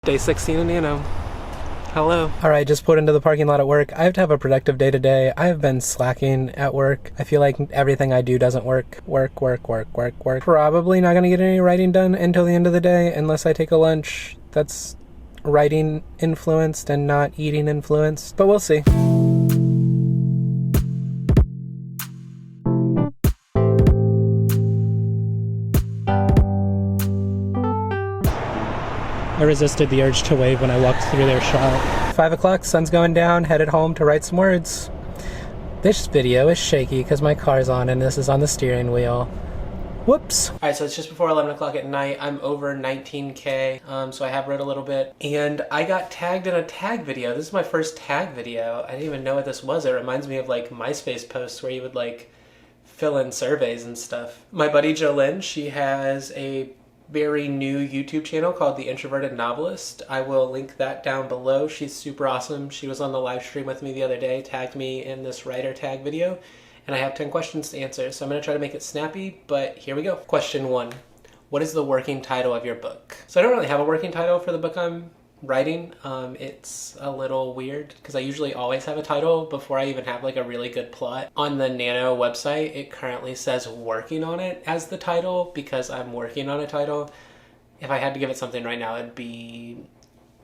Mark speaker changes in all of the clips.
Speaker 1: Day 16 in Nano. Hello. Alright, just pulled into the parking lot at work. I have to have a productive day today. I have been slacking at work. I feel like everything I do doesn't work. Work. Probably not going to get any writing done until the end of the day unless I take a lunch that's writing influenced and not eating influenced. But we'll see. I resisted the urge to wave when I walked through their shop. 5 o'clock, sun's going down, headed home to write some words. This video is shaky because my car's on and this is on the steering wheel. Whoops. Alright, so it's just before 11 o'clock at night. I'm over 19K, so I have read a little bit. And I got tagged in a tag video. This is my first tag video. I didn't even know what this was. It reminds me of like MySpace posts where you would like fill in surveys and stuff. My buddy Jolynn, she has a very new YouTube channel called The Introverted Novelist. I will link that down below. She's super awesome. She was on the live stream with me the other day, tagged me in this writer tag video, and I have 10 questions to answer. So I'm going to try to make it snappy, but here we go. Question 1. What is the working title of your book? So I don't really have a working title for the book I'm writing. It's a little weird because I usually always have a title before I even have like a really good plot. On the Nano website, it currently says working on it as the title because I'm working on a title. If I had to give it something right now, it'd be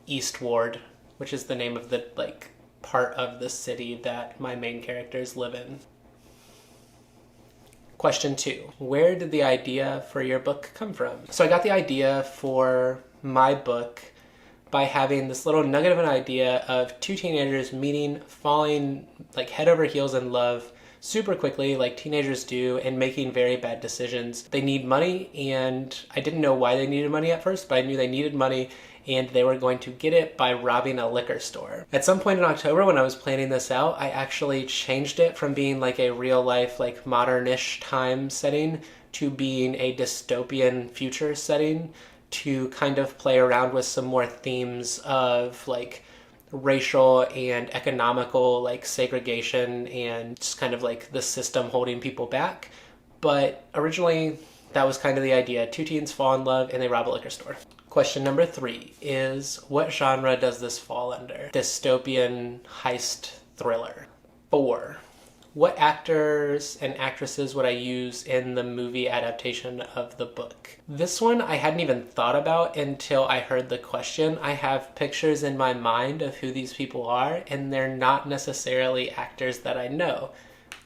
Speaker 1: East Ward, which is the name of the like part of the city that my main characters live in. Question 2. Where did the idea for your book come from? So I got the idea for my book by having this little nugget of an idea of two teenagers meeting, falling like head over heels in love super quickly like teenagers do and making very bad decisions. They need money, and I didn't know why they needed money at first, but I knew they needed money and they were going to get it by robbing a liquor store. At some point in October when I was planning this out, I actually changed it from being like a real life like modernish time setting to being a dystopian future setting, to kind of play around with some more themes of like racial and economical like segregation and just kind of like the system holding people back. But originally that was kind of the idea. Two teens fall in love and they rob a liquor store. Question number 3 is, what genre does this fall under? Dystopian heist thriller. 4. What actors and actresses would I use in the movie adaptation of the book? This one I hadn't even thought about until I heard the question. I have pictures in my mind of who these people are, and they're not necessarily actors that I know.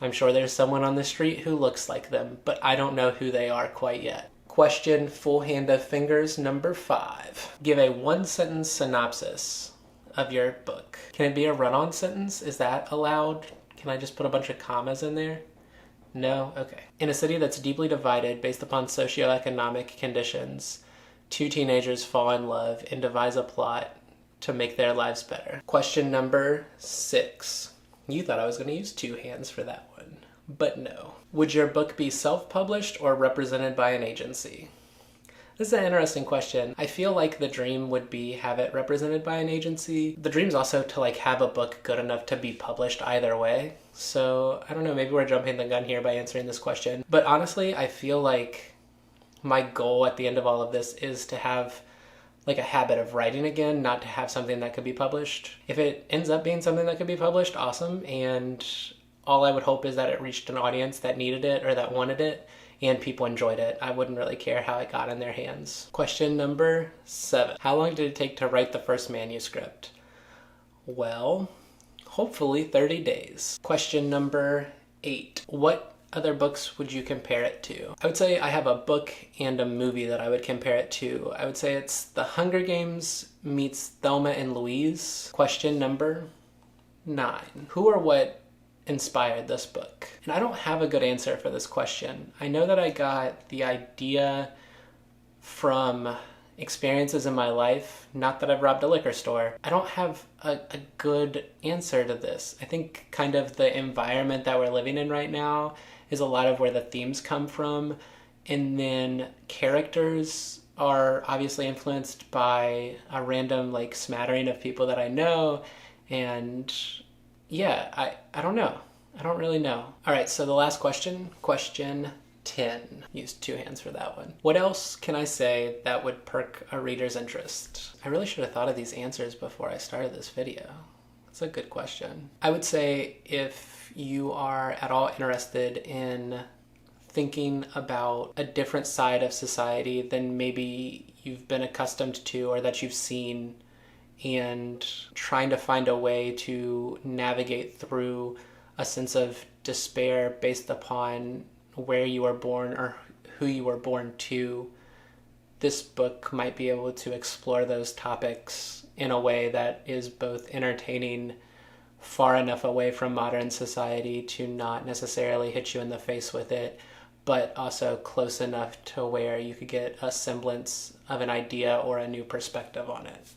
Speaker 1: I'm sure there's someone on the street who looks like them, but I don't know who they are quite yet. Question full hand of fingers number 5. Give a 1-sentence synopsis of your book. Can it be a run-on sentence? Is that allowed? Can I just put a bunch of commas in there? No? Okay. In a city that's deeply divided based upon socioeconomic conditions, two teenagers fall in love and devise a plot to make their lives better. Question number 6. You thought I was going to use 2 hands for that one, but no. Would your book be self-published or represented by an agency? This is an interesting question. I feel like the dream would be have it represented by an agency. The dream's also to like have a book good enough to be published either way. So I don't know, maybe we're jumping the gun here by answering this question. But honestly, I feel like my goal at the end of all of this is to have like a habit of writing again, not to have something that could be published. If it ends up being something that could be published, awesome. And all I would hope is that it reached an audience that needed it or that wanted it, and people enjoyed it. I wouldn't really care how it got in their hands. Question number 7. How long did it take to write the first manuscript? Well, hopefully 30 days. Question number 8. What other books would you compare it to? I would say I have a book and a movie that I would compare it to. I would say it's The Hunger Games meets Thelma and Louise. Question number 9. Who or what inspired this book? And I don't have a good answer for this question. I know that I got the idea from experiences in my life, not that I've robbed a liquor store. I don't have a good answer to this. I think kind of the environment that we're living in right now is a lot of where the themes come from, and then characters are obviously influenced by a random like smattering of people that I know, and yeah, I don't know. I don't really know. All right, so the last question, question 10. Used two hands for that one. What else can I say that would perk a reader's interest? I really should have thought of these answers before I started this video. That's a good question. I would say if you are at all interested in thinking about a different side of society than maybe you've been accustomed to or that you've seen, and trying to find a way to navigate through a sense of despair based upon where you were born or who you were born to, this book might be able to explore those topics in a way that is both entertaining, far enough away from modern society to not necessarily hit you in the face with it, but also close enough to where you could get a semblance of an idea or a new perspective on it.